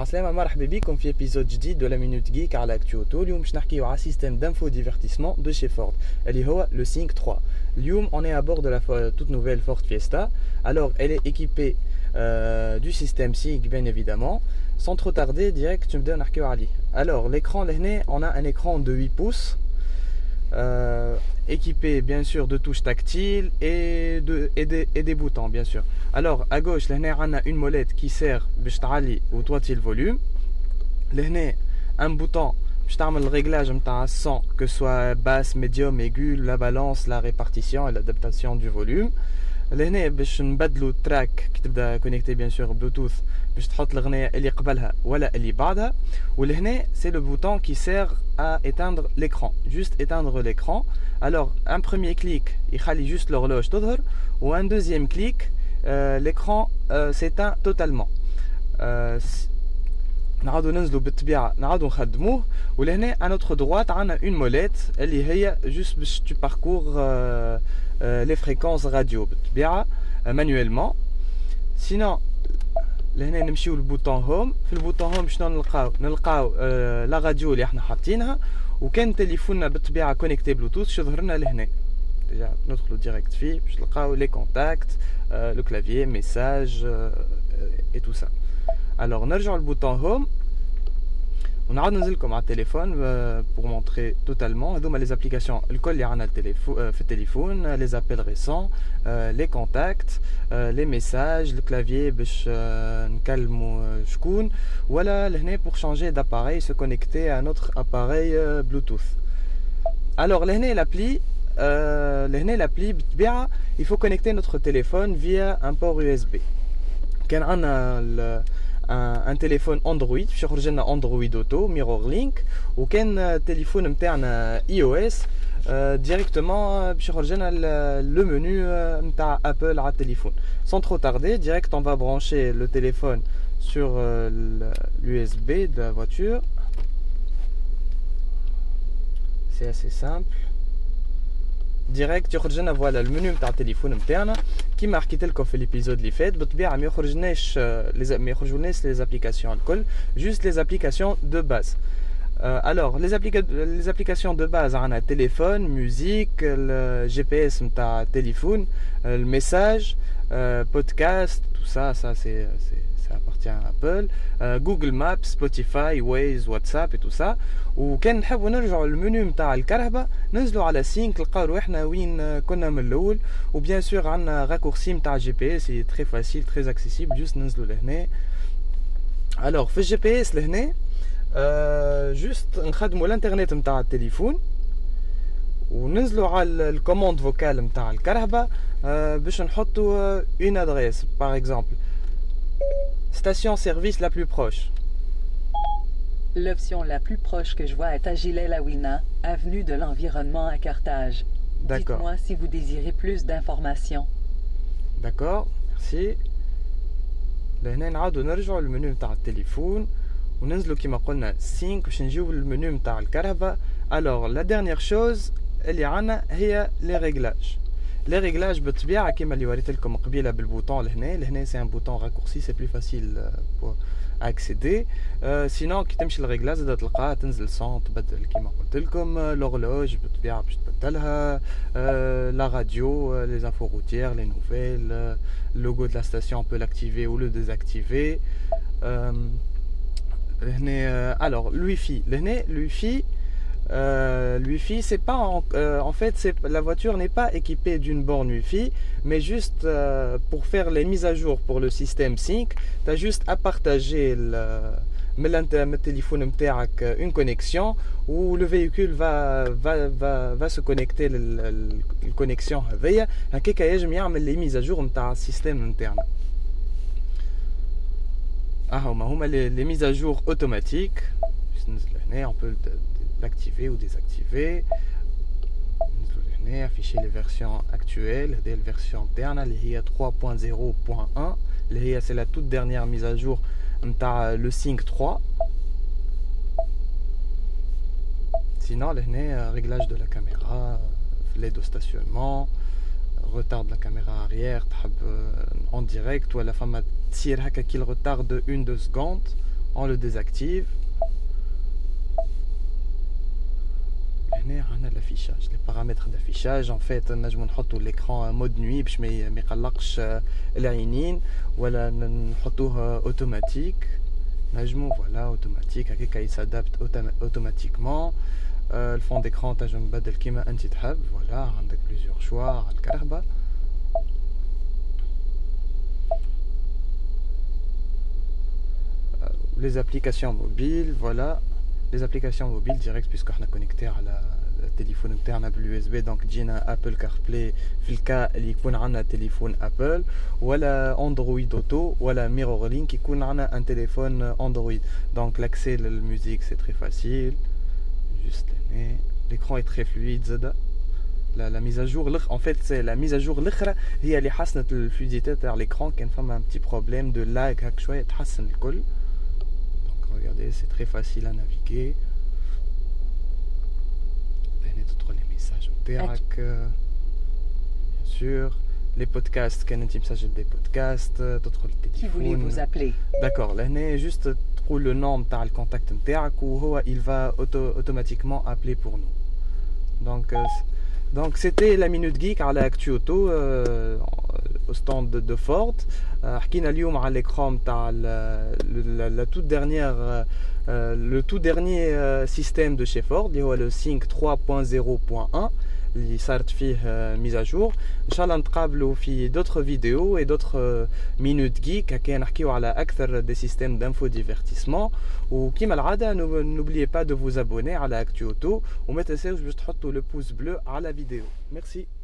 عسلامة مرحبا بكم في épisode جديد de la Minute Geek على Actu-Auto. اليوم باش نحكيو على système d'infodivertissement de chez Ford اللي هو le Sync 3. اليوم on est à bord de la toute nouvelle Ford Fiesta. Alors elle est équipée du système Sync bien évidemment. Sans trop tarder direct نبداو نحكيو عليه. Alors l'écran لهنا on a un écran de 8 pouces équipé bien sûr de touches tactiles et des boutons bien sûr. Alors à gauche là on a une molette qui sert باش تعلي وتوطي le volume. Là un bouton باش تعمل le réglage نتاع son que soit basse, médium, aigu, la balance, la répartition et l'adaptation du volume. لهنا باش نبدلوا تراك كي تبدا كونيكتي بيان سور بلوتوث باش تحط الغنية اللي قبلها ولا اللي بعدها. ولهنا c'est le bouton qui sert à éteindre l'écran, juste éteindre l'écran. Alors un premier clic يخلي juste l'horloge تظهر ou un deuxième clic l'écran s'éteint totalement. نعاودو ننزلو بالطبيعة نعاودو نخدموه. ولهنا à notre droite عندنا une molette اللي هي juste باش tu parcours les fréquences radio بالطبيعة manuellement. Sinon لهنا نمشيو للبوطون هوم. في البوطون هوم شنو نلقاو لا راديو اللي احنا حاطينها. وكان تليفوننا بالطبيعة كونيكتي بلوتوث شو ظهرنا لهنا ديجا ندخلو ديريكت فيه باش نلقاو لي كونتاكت لو كلافيي ميساج et tout ça. Alors نرجعو للبوطون هوم ونعاود ننزلكم على التليفون pour montrer totalement هذوما les applications الكل اللي عندنا في التليفون, les appels récents, les contacts, les messages, le clavier باش نكلموا شكون ولا لهنا pour changer d'appareil, se connecter à notre appareil Bluetooth. Alors لهنا l'appli بالطبيعة il faut connecter notre téléphone via un port USB. كان عندنا un téléphone Android باش يخرج لنا Android Auto Mirror Link, وكان تليفون نتاعنا iOS directement باش يخرج لنا le menu نتاع Apple على التليفون. Sans trop tarder, direct on va brancher le téléphone sur l'USB de la voiture. C'est assez simple. ديريكت يخرج لنا فوالا المنيو نتاع التليفون نتاعنا كيما حكيت لكم في الابيزود اللي فات. بالطبيعه ما يخرجوناش لي زابليكاسيون الكل, juste les applications de base. Alors les applications de base عندنا téléphone, musique, le GPS نتاع التليفون, le message, podcast, tout ça ça appartient à Apple, Google Maps, Spotify, Waze, WhatsApp et tout ça. وكان نحبوا نرجعوا للمنيو نتاع الكرهبه ننزلوا على سينك نلقاو روحنا وين كنا من الاول. وبيان سور عندنا راكورسي نتاع جي بي اس سي تري فاسيل تري اكسيسيبل, جوست ننزلوا لهنا. الوغ في الجي بي اس لهنا جوست نخدموا الانترنت نتاع التليفون وننزلوا على الكوموند فوكال نتاع الكرهبه باش نحطوا اون ادريس باغ اكزومبل station service la plus proche. L'option la plus proche que je vois est à Gilet-la-Wina, avenue de l'Environnement à Carthage. D'accord. Dites-moi si vous désirez plus d'informations. D'accord, merci. لهنا نعاودو نرجعو للمنيو نتاع التليفون وننزلو كيما قلنا sync باش نجيو للمنيو نتاع الكرهبة. Alors la dernière chose اللي عنا هي les réglages. Les réglages بالطبيعة كيما اللي وريت لكم قبيلة بالبوطون لهنا c'est un bouton raccourci, c'est plus facile pour accéder. Sinon كي تمشي للريغلاج تقدر تلقاها تنزل صون تبدل كيما قلت لكم l'horloge بالطبيعة باش تبدلها, la radio, les infos routières, les nouvelles, le logo de la station on peut l'activer ou le désactiver. Alors le Wi-Fi لهنا le Wi-Fi c'est pas en fait la voiture n'est pas équipée d'une borne Wi-Fi, mais juste pour faire les mises à jour pour le système Sync, tu as juste à partager من التليفون نتاعك une connexion où le véhicule va se connecter الكونيكسيون هذيا هكاك يجم يعمل les mises à jour نتاع السيستم نتاعنا. هما les mises à jour automatiques. On peut l'activer ou désactiver. Afficher les versions actuelles, des versions internes, les 3.0.1, c'est la toute dernière mise à jour de le Sync 3. Sinon, réglage de la caméra, l'aide au stationnement, retard de la caméra arrière en direct, ou à la fin, le retard de 1-2 secondes. on le désactive. هنا عندنا l'affichage, les paramètres d'affichage. En fait نجمو نحطو l'écran mode nuit باش ما يقلقش العينين, ولا نحطوه automatique. نجمو voilà automatique هكاك يسادابت automatiquement. le fond d'écran تنجم تبدل كيما انت تحب. voilà عندك plusieurs choix على الكرهبة. les applications mobiles, voilà les applications mobiles directes puisque on a connecté à la téléphone interne à l'USB, donc جينا Apple CarPlay في الكا اللي يكون عندنا تليفون Apple, ولا Android Auto, ولا MirrorLink يكون عندنا un téléphone Android. donc l'accès à la musique c'est très facile, juste l'écran est très fluide. زاد la mise à jour en fait c'est la mise à jour الاخرى هي اللي حسنت الفلويديتي تاع l'écran. كان فما un petit problème de lag هاك شويه تحسن الكل. regardez, c'est très facile à naviguer. Les messages bien sûr, les podcasts, quand on message des podcasts, d'autres le téléphone. Qui voulez-vous appeler? D'accord, là on juste trouve le nom de le contact il va automatiquement appeler pour nous. Donc c'était la Minute Geek à l'Actu Auto au stand de Ford. حكينا اليوم على l'écran تاع la toute dernière le tout dernier système de chez Ford اللي هو le Sync 3.0.1 اللي صارت فيه mise à jour. ان شاء الله نتقابلوا في d'autres vidéos et d'autres Minute Geek هكا نحكيو على اكثر des systèmes d'info divertissement. وكيما العاده n'oubliez pas de vous abonner على Actu Auto, وما تنساوش باش تحطوا le pouce bleu على la vidéo. Merci.